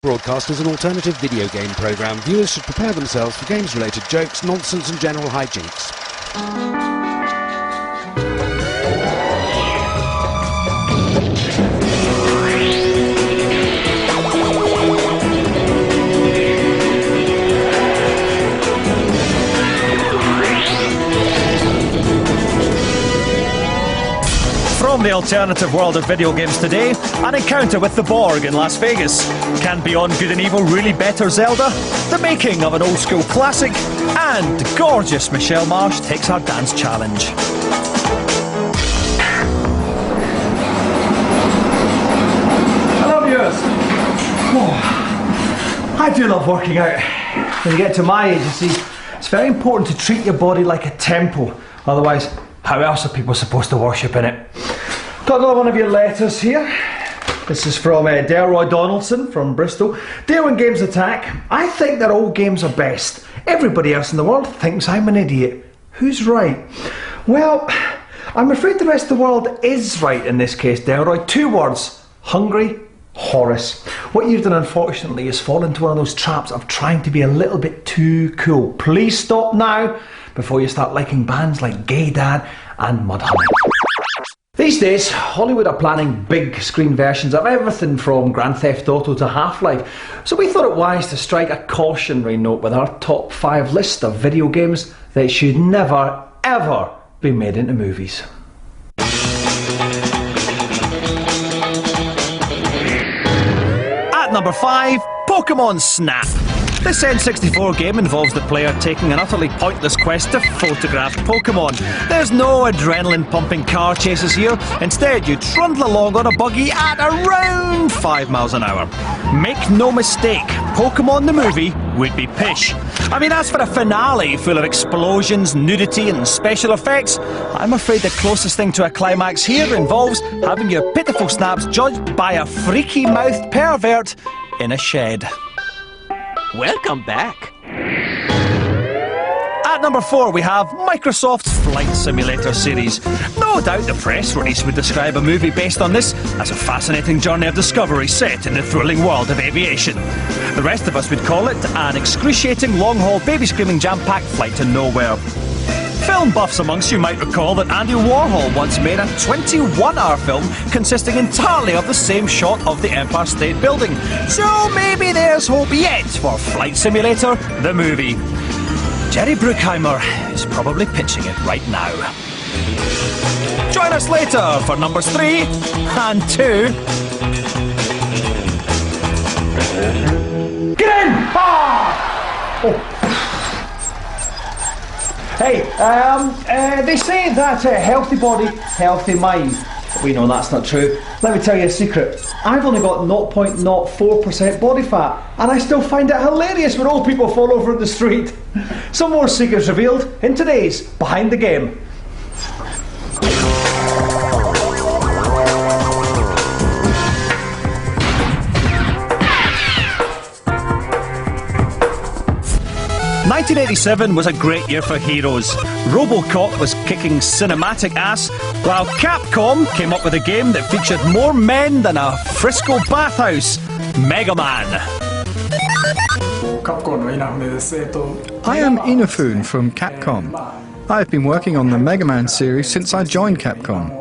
Broadcast is an alternative video game program. Viewers should prepare themselves for games-related jokes, nonsense and general hijinks. From the alternative world of video games today, an encounter with the Borg in Las Vegas. Can Beyond Good and Evil really better Zelda? The making of an old school classic, and gorgeous Michelle Marsh takes her dance challenge. Hello viewers! I do love working out. When you get to my age, you see, it's very important to treat your body like a temple. Otherwise, how else are people supposed to worship in it? Got another one of your letters here. This is from Delroy Donaldson from Bristol. Dear When Games Attack, I think that all games are best. Everybody else in the world thinks I'm an idiot. Who's right? Well, I'm afraid the rest of the world is right in this case, Delroy. 2 words. Hungry Horace. What you've done, unfortunately, is fall into one of those traps of trying to be a little bit too cool. Please stop now before you start liking bands like Gay Dad and Mudhoney. These days, Hollywood are planning big screen versions of everything from Grand Theft Auto to Half-Life, so we thought it wise to strike a cautionary note with our top 5 list of video games that should never, ever be made into movies. At number 5, Pokemon Snap. This N64 game involves the player taking an utterly pointless quest to photograph Pokemon. There's no adrenaline-pumping car chases here. Instead, you trundle along on a buggy at around 5 miles an hour. Make no mistake, Pokemon the movie would be pish. I mean, as for a finale full of explosions, nudity and special effects, I'm afraid the closest thing to a climax here involves having your pitiful snaps judged by a freaky-mouthed pervert in a shed. Welcome back. At number 4 we have Microsoft's Flight Simulator series. No doubt the press release would describe a movie based on this as a fascinating journey of discovery set in the thrilling world of aviation. The rest of us would call it an excruciating long-haul baby-screaming jam-packed flight to nowhere. Film buffs amongst you might recall that Andy Warhol once made a 21-hour film consisting entirely of the same shot of the Empire State Building. So maybe there's hope yet for Flight Simulator, the movie. Jerry Bruckheimer is probably pitching it right now. Join us later for numbers 3 and 2. Get in! Ah! Oh. Hey, they say that healthy body, healthy mind. We know that's not true. Let me tell you a secret. I've only got 0.04% body fat, and I still find it hilarious when old people fall over in the street. Some more secrets revealed in today's Behind the Game. '87 was a great year for heroes. RoboCop was kicking cinematic ass, while Capcom came up with a game that featured more men than a Frisco bathhouse, Mega Man. I am Inafune from Capcom. I've been working on the Mega Man series since I joined Capcom.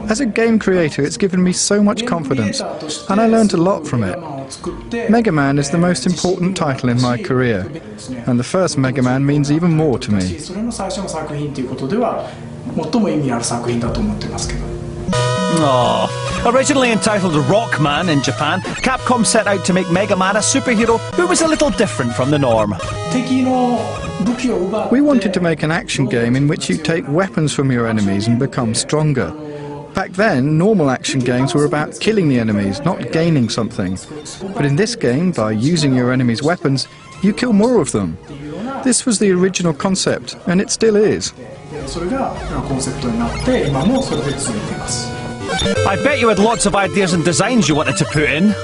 As a game creator, it's given me so much confidence, and I learned a lot from it. Mega Man is the most important title in my career, and the first Mega Man means even more to me. Aww. Originally entitled Rockman in Japan, Capcom set out to make Mega Man a superhero who was a little different from the norm. We wanted to make an action game in which you take weapons from your enemies and become stronger. Back then, normal action games were about killing the enemies, not gaining something. But in this game, by using your enemy's weapons, you kill more of them. This was the original concept, and it still is. I bet you had lots of ideas and designs you wanted to put in.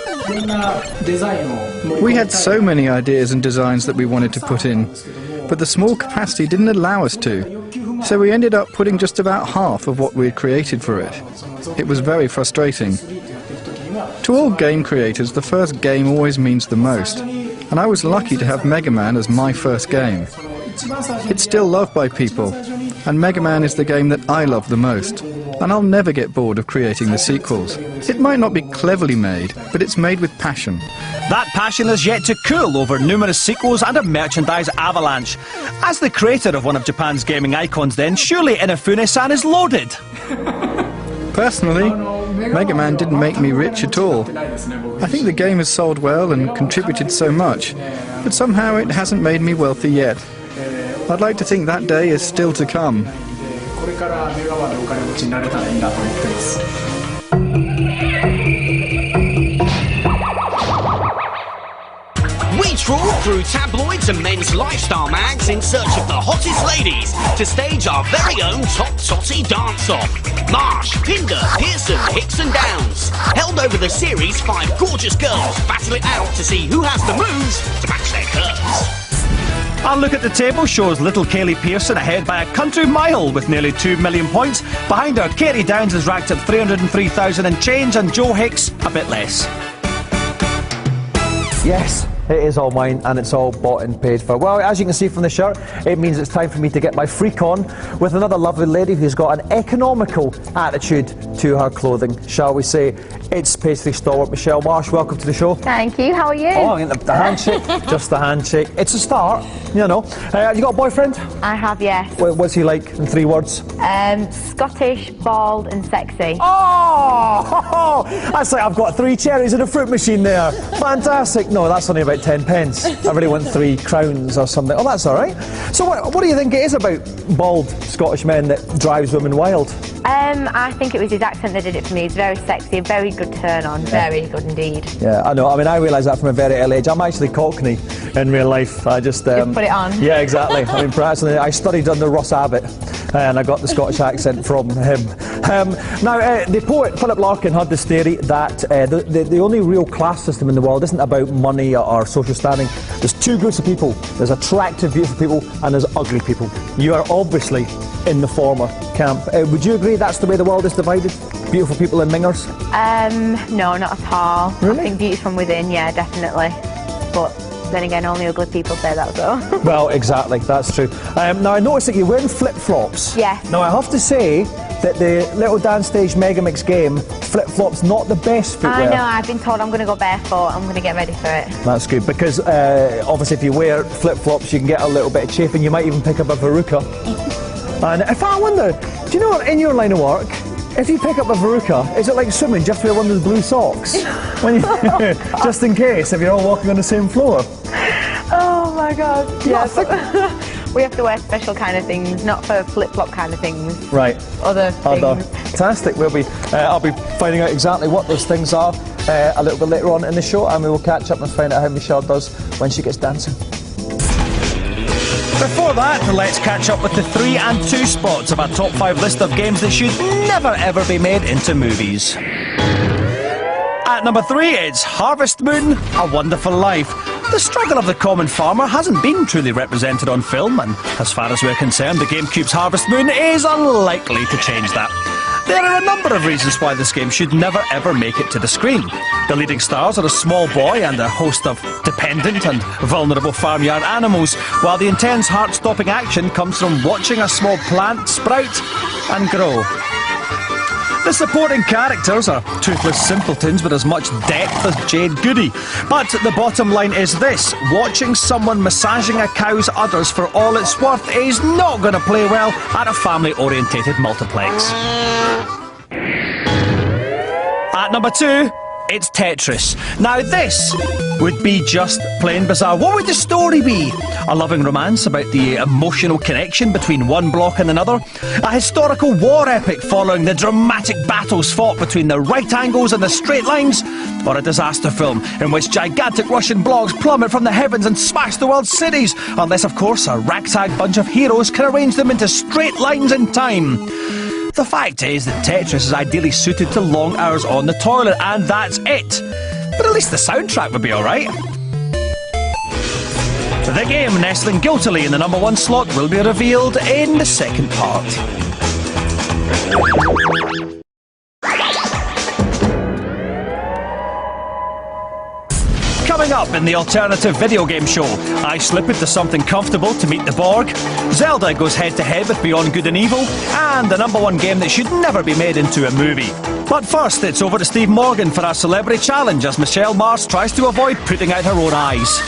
We had so many ideas and designs that we wanted to put in, but the small capacity didn't allow us to. So we ended up putting just about half of what we had created for it. It was very frustrating. To all game creators, the first game always means the most, and I was lucky to have Mega Man as my first game. It's still loved by people, and Mega Man is the game that I love the most, and I'll never get bored of creating the sequels. It might not be cleverly made, but it's made with passion. That passion is yet to cool over numerous sequels and a merchandise avalanche. As the creator of one of Japan's gaming icons then, surely Inafune-san is loaded. Personally, Mega Man didn't make me rich at all. I think the game has sold well and contributed so much, but somehow it hasn't made me wealthy yet. I'd like to think that day is still to come. We trawl through tabloids and men's lifestyle mags in search of the hottest ladies to stage our very own Top Totty dance-off. Marsh, Pinder, Pearson, Hicks and Downs. Held over the series, 5 gorgeous girls battle it out to see who has the moves to match their curves. Our look at the table shows little Kaylee Pearson ahead by a country mile with nearly 2 million points. Behind her, Katie Downs is racked up 303,000 and change, and Joe Hicks a bit less. Yes, it is all mine and it's all bought and paid for. Well, as you can see from the shirt, it means it's time for me to get my freak on with another lovely lady who's got an economical attitude to her clothing, shall we say. It's pastry stalwart Michelle Marsh. Welcome to the show. Thank you, how are you? Oh, I mean, the handshake, just the handshake. It's a start, you know. You got a boyfriend? I have, yes. What's he like in 3 words? Scottish, bald and sexy. Oh, that's like I've got 3 cherries in a fruit machine there. Fantastic. No, that's only about 10 pence. I really want 3 crowns or something. Oh, that's all right. So what do you think it is about bald Scottish men that drives women wild? I think it was his accent that did it for me. He's very sexy, a very good turn on, very good indeed. Yeah, I know. I mean, I realise that from a very early age. I'm actually Cockney in real life. I just... Just put it on. Yeah, exactly. I mean, perhaps I studied under Ross Abbott and I got the Scottish accent from him. Now, the poet Philip Larkin had this theory that the only real class system in the world isn't about money or social standing. There's 2 groups of people. There's attractive, beautiful people and there's ugly people. You are obviously in the former camp. Would you agree that's the way the world is divided? Beautiful people and mingers? No, not at all. Really? I think beauty's from within, yeah, definitely. But then again, only ugly people say that, so. Well, exactly, that's true. Now, I noticed that you're wearing flip-flops. Yes. Now, I have to say that the Little Dance Stage Megamix game, flip-flops not the best footwear. I know, I've been told I'm going to go barefoot. I'm going to get ready for it. That's good, because obviously if you wear flip-flops, you can get a little bit of chafing. You might even pick up a verruca. And if I wonder, do you know, in your line of work, if you pick up a verruca, is it like swimming? Do you have to wear one of those blue socks? When you, just in case, if you're all walking on the same floor. Oh my God. Yeah, we have to wear special kind of things, not for flip-flop kind of things. Right. Other things. Fantastic. I'll be finding out exactly what those things are a little bit later on in the show, and we will catch up and find out how Michelle does when she gets dancing. Before that, let's catch up with the 3 and 2 spots of our top 5 list of games that should never ever be made into movies. At number 3, it's Harvest Moon, A Wonderful Life. The struggle of the common farmer hasn't been truly represented on film, and as far as we're concerned, the GameCube's Harvest Moon is unlikely to change that. There are a number of reasons why this game should never ever make it to the screen. The leading stars are a small boy and a host of dependent and vulnerable farmyard animals, while the intense heart-stopping action comes from watching a small plant sprout and grow. The supporting characters are toothless simpletons with as much depth as Jade Goody. But the bottom line is this: watching someone massaging a cow's udders for all it's worth is not going to play well at a family-orientated multiplex. At number 2, it's Tetris. Now this would be just plain bizarre. What would the story be? A loving romance about the emotional connection between one block and another? A historical war epic following the dramatic battles fought between the right angles and the straight lines? Or a disaster film in which gigantic Russian blocks plummet from the heavens and smash the world's cities? Unless, of course, a ragtag bunch of heroes can arrange them into straight lines in time. The fact is that Tetris is ideally suited to long hours on the toilet, and that's it. But at least the soundtrack would be alright. The game nestling guiltily in the number 1 slot will be revealed in the second part. Coming up in the alternative video game show, I slip into something comfortable to meet the Borg, Zelda goes head-to-head with Beyond Good and Evil, and the #1 game that should never be made into a movie. But first, it's over to Steve Morgan for our celebrity challenge as Michelle Mars tries to avoid putting out her own eyes.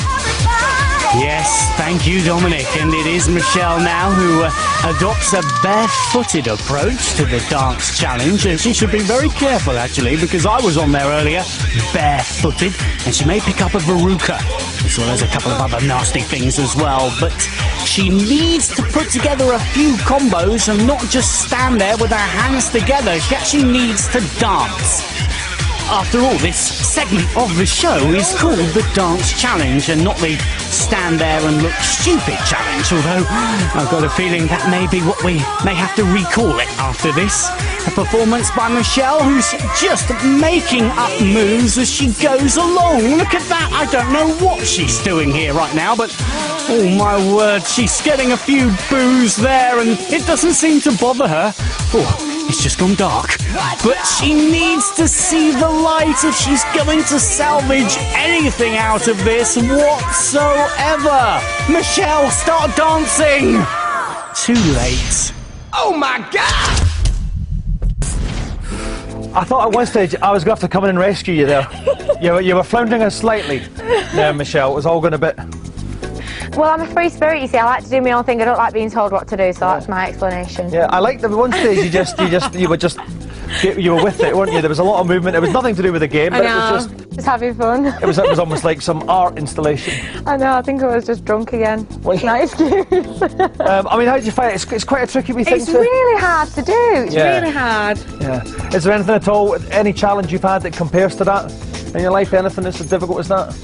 Yes, thank you, Dominic. And it is Michelle now who adopts a barefooted approach to the dance challenge. And she should be very careful, actually, because I was on there earlier, barefooted, and she may pick up a verruca, as well as a couple of other nasty things as well. But she needs to put together a few combos and not just stand there with her hands together. She actually needs to dance. After all, this segment of the show is called the Dance Challenge and not the Stand There and Look Stupid Challenge, although I've got a feeling that may be what we may have to recall it after this. A performance by Michelle, who's just making up moves as she goes along. Look at that, I don't know what she's doing here right now, but oh my word, she's getting a few boos there and it doesn't seem to bother her. Oh, it's just gone dark. But she needs to see the light if she's going to salvage anything out of this whatsoever. Michelle, start dancing! Too late. Oh my God! I thought at one stage I was going to have to come in and rescue you there. You were floundering us slightly there, Michelle. It was all going a bit... Well, I'm a free spirit, you see. I like to do my own thing. I don't like being told what to do, so that's my explanation. Yeah, I liked that at one stage you were with it, weren't you? There was a lot of movement. It was nothing to do with the game, but I know, it was just having fun. It was almost like some art installation. I know, I think I was just drunk again. Nice excuse. I mean, how did you find it? It's quite a tricky wee thing It's really hard to do. It's really hard. Yeah. Is there anything at all, any challenge you've had that compares to that in your life? Anything that's as difficult as that?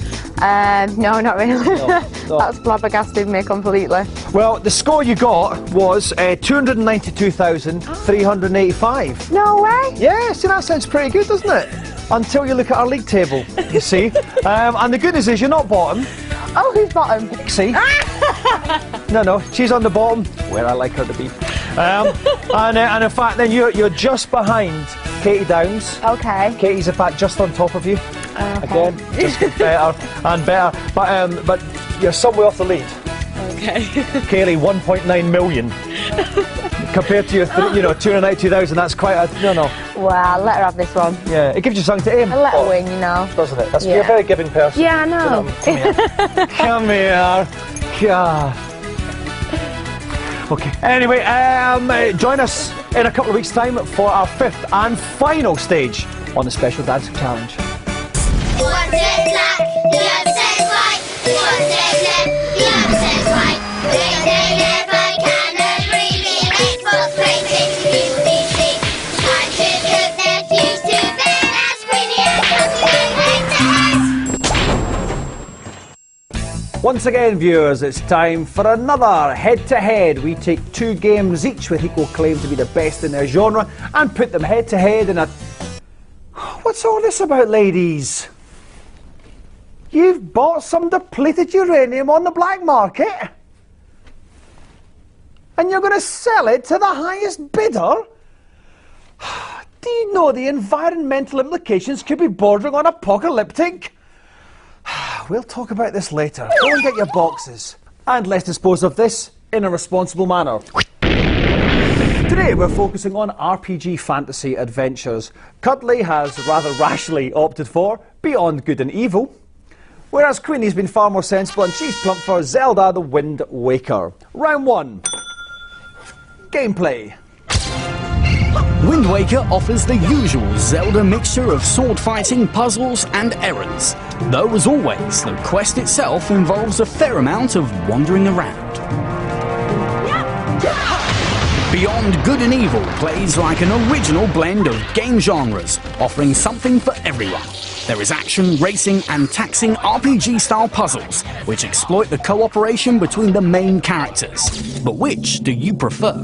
No, not really. No. That's flabbergasted me completely. Well, the score you got was 292,385. No way. Yeah, see, that sounds pretty good, doesn't it? Until you look at our league table, you see. And the good news is you're not bottom. Oh, who's bottom? See? No, she's on the bottom, where I like her to be. And in fact, then you're just behind Katie Downs. Okay. Katie's in fact just on top of you. Okay. Again, just better and better. But you're somewhere off the lead. Okay. Kaylee, 1.9 million. Compared to your 292,000, that's quite a... No. Well, let her have this one. Yeah, it gives you something to aim for. Let her win, you know. Doesn't it? You're a very giving person. Yeah, I know. Come here. God. Okay. Anyway, join us in a couple of weeks' time for our 5th and final stage on the Special Dancing Challenge. One says black, the other says white. One says left, the other says right. They never can agree. The Xbox places people DC. Time to cook their fuse to bed as pretty as Once again, viewers, it's time for another head-to-head. We take 2 games each with equal claim to be the best in their genre and put them head-to-head in a... What's all this about, ladies? You've bought some depleted uranium on the black market? And you're going to sell it to the highest bidder? Do you know the environmental implications could be bordering on apocalyptic? We'll talk about this later. Go and get your boxes. And let's dispose of this in a responsible manner. Today we're focusing on RPG fantasy adventures. Cuddly has rather rashly opted for Beyond Good and Evil, whereas Queenie's been far more sensible and she's plumped for Zelda the Wind Waker. Round 1. Gameplay. Wind Waker offers the usual Zelda mixture of sword fighting, puzzles and errands. Though as always, the quest itself involves a fair amount of wandering around. Beyond Good and Evil plays like an original blend of game genres, offering something for everyone. There is action, racing and taxing RPG-style puzzles, which exploit the cooperation between the main characters. But which do you prefer?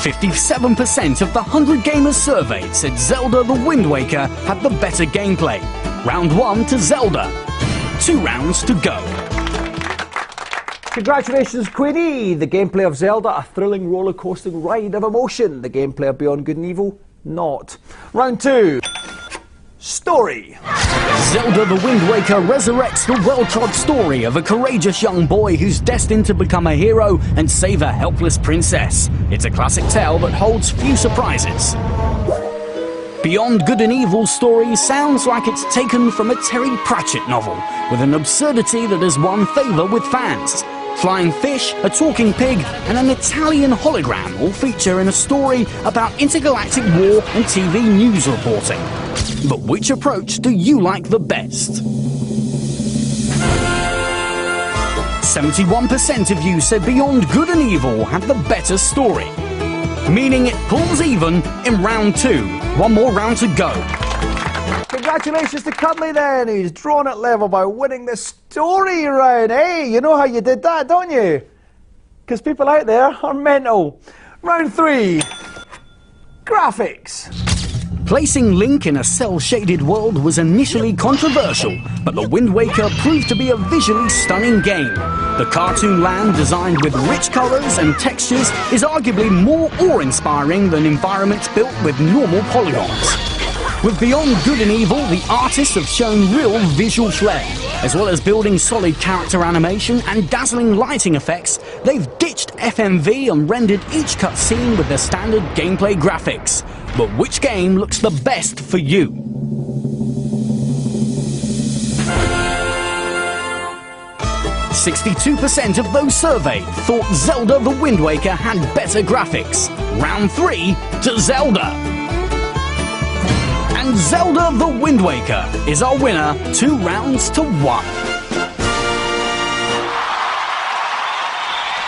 57% of the 100 gamers surveyed said Zelda the Wind Waker had the better gameplay. Round 1 to Zelda. 2 rounds to go. Congratulations, Queenie! The gameplay of Zelda, a thrilling roller-coasting ride of emotion. The gameplay of Beyond Good and Evil, not. Round 2. story. Zelda the Wind Waker resurrects the well-trod story of a courageous young boy who's destined to become a hero and save a helpless princess. It's a classic tale that holds few surprises. Beyond Good and Evil story sounds like it's taken from a Terry Pratchett novel, with an absurdity that has won favour with fans. Flying fish, a talking pig, and an Italian hologram all feature in a story about intergalactic war and TV news reporting. But which approach do you like the best? 71% of you said Beyond Good and Evil had the better story, meaning it pulls even in round 2. One more round to go. Congratulations to Cuddly then, who's drawn at level by winning the story round. Hey, you know how you did that, don't you? Because people out there are mental. Round 3. Graphics. Placing Link in a cel-shaded world was initially controversial, but The Wind Waker proved to be a visually stunning game. The cartoon land, designed with rich colours and textures, is arguably more awe-inspiring than environments built with normal polygons. With Beyond Good and Evil, the artists have shown real visual flair. As well as building solid character animation and dazzling lighting effects, they've ditched FMV and rendered each cutscene with the standard gameplay graphics. But which game looks the best for you? %62% of those surveyed thought Zelda the Wind Waker had better graphics. Round 3 to Zelda. And Zelda the Wind Waker is our winner, 2 rounds to 1.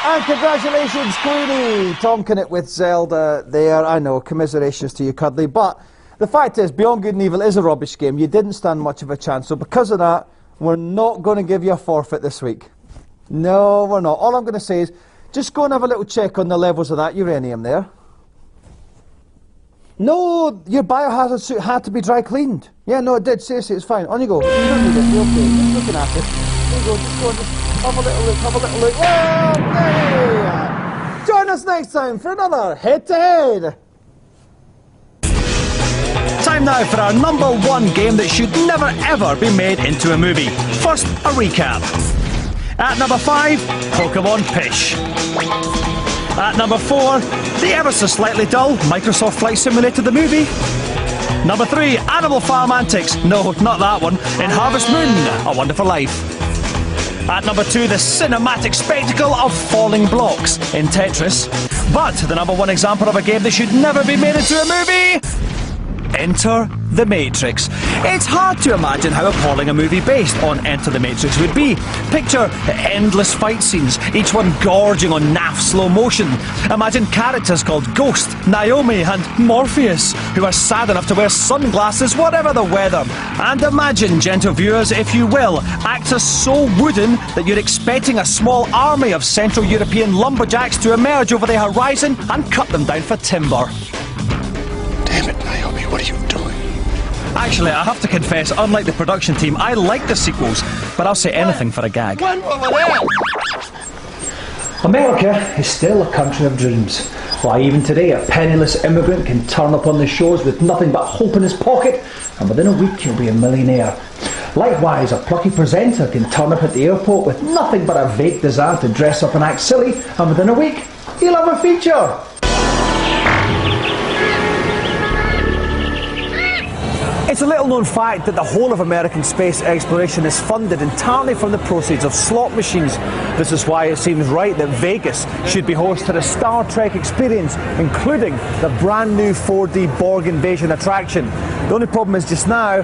And congratulations, Queenie! Tonking it with Zelda there. I know, commiserations to you, Cuddly. But the fact is, Beyond Good and Evil is a rubbish game. You didn't stand much of a chance. So because of that, we're not going to give you a forfeit this week. No, we're not. All I'm going to say is, just go and have a little check on the levels of that uranium there. No, your biohazard suit had to be dry cleaned. Yeah, no, it did. Seriously, it's fine. On you go. You don't need it. You're okay. Just looking at it. There you go. Just go and just have a little look. Have a little look. Okay. Join us next time for another head-to-head. Time now for our number 1 game that should never ever be made into a movie. First, a recap. At number 5, Pokemon Pish. At number 4, the ever so slightly dull Microsoft Flight Simulator the movie. Number 3, Animal Farm Antics. No, not that one. In Harvest Moon, A Wonderful Life. At number 2, the cinematic spectacle of falling blocks in Tetris. But the number 1 example of a game that should never be made into a movie... Enter the Matrix. It's hard to imagine how appalling a movie based on Enter the Matrix would be. Picture endless fight scenes, each one gorging on naff slow motion. Imagine characters called Ghost, Naomi and Morpheus, who are sad enough to wear sunglasses whatever the weather. And imagine, gentle viewers, if you will, actors so wooden that you're expecting a small army of Central European lumberjacks to emerge over the horizon and cut them down for timber. Damn it, Naomi, what are you doing? Actually, I have to confess, unlike the production team, I like the sequels, but I'll say anything for a gag. America is still a country of dreams. Why, even today, a penniless immigrant can turn up on the shores with nothing but hope in his pocket, and within a week he'll be a millionaire. Likewise, a plucky presenter can turn up at the airport with nothing but a vague desire to dress up and act silly, and within a week, he'll have a feature. It's a little known fact that the whole of American space exploration is funded entirely from the proceeds of slot machines. This is why it seems right that Vegas should be host to the Star Trek experience, including the brand new 4D Borg invasion attraction. The only problem is just now,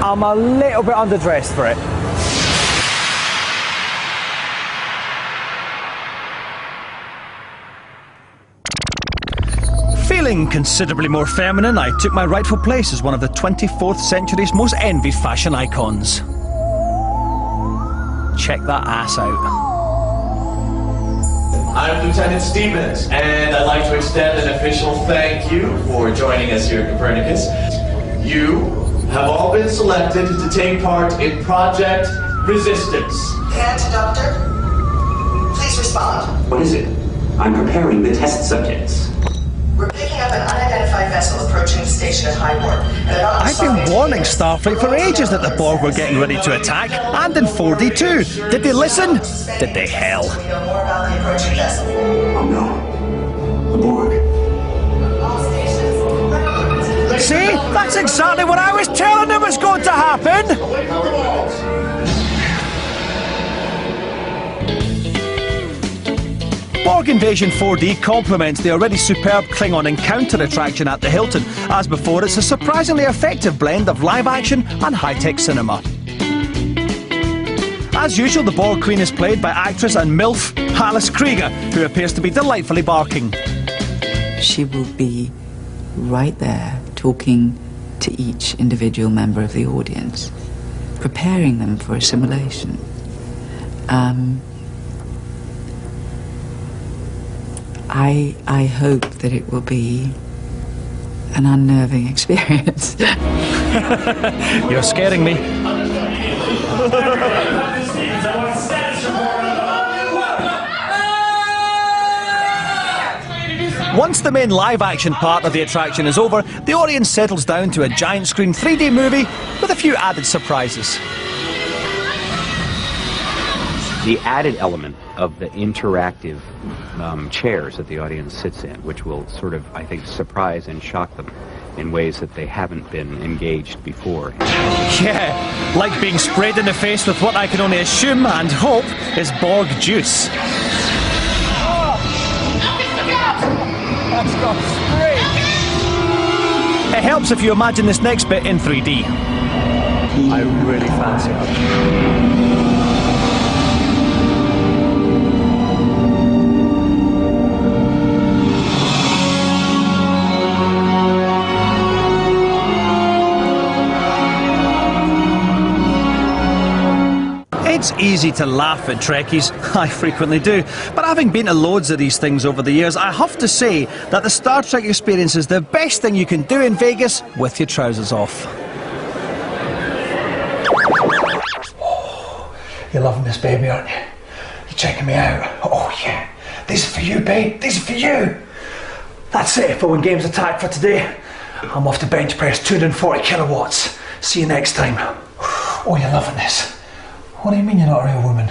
I'm a little bit underdressed for it. Feeling considerably more feminine, I took my rightful place as one of the 24th century's most envied fashion icons. Check that ass out. I'm Lieutenant Stevens, and I'd like to extend an official thank you for joining us here at Copernicus. You have all been selected to take part in Project Resistance. And, Doctor, please respond. What is it? I'm preparing the test subjects. We're picking up an unidentified unidentified vessel approaching the station at Highport. I've been warning Starfleet for ages that the Borg were getting ready to attack, and in 4D too. Did they listen? Did they hell? More about the approaching vessel. Oh no. The Borg. See? That's exactly what I was telling them was going to happen! Borg Invasion 4D complements the already superb Klingon encounter attraction at the Hilton. As before, it's a surprisingly effective blend of live action and high-tech cinema. As usual, the Borg Queen is played by actress and MILF Alice Krieger, who appears to be delightfully barking. She will be right there, talking to each individual member of the audience, preparing them for assimilation. I hope that it will be an unnerving experience. You're scaring me. Once the main live-action part of the attraction is over, the audience settles down to a giant screen 3D movie with a few added surprises. The added element of the interactive chairs that the audience sits in, which will sort of, I think, surprise and shock them in ways that they haven't been engaged before. Yeah, like being sprayed in the face with what I can only assume and hope is Borg juice. It helps if you imagine this next bit in 3D. I really fancy it. It's easy to laugh at Trekkies, I frequently do, but having been to loads of these things over the years, I have to say that the Star Trek experience is the best thing you can do in Vegas with your trousers off. Oh, you're loving this, baby, aren't you? You're checking me out. Oh yeah, these are for you, babe, these are for you. That's it for When Games Attack for today. I'm off to bench press 240 kilowatts. See you next time. Oh, you're loving this. What do you mean you're not a real woman?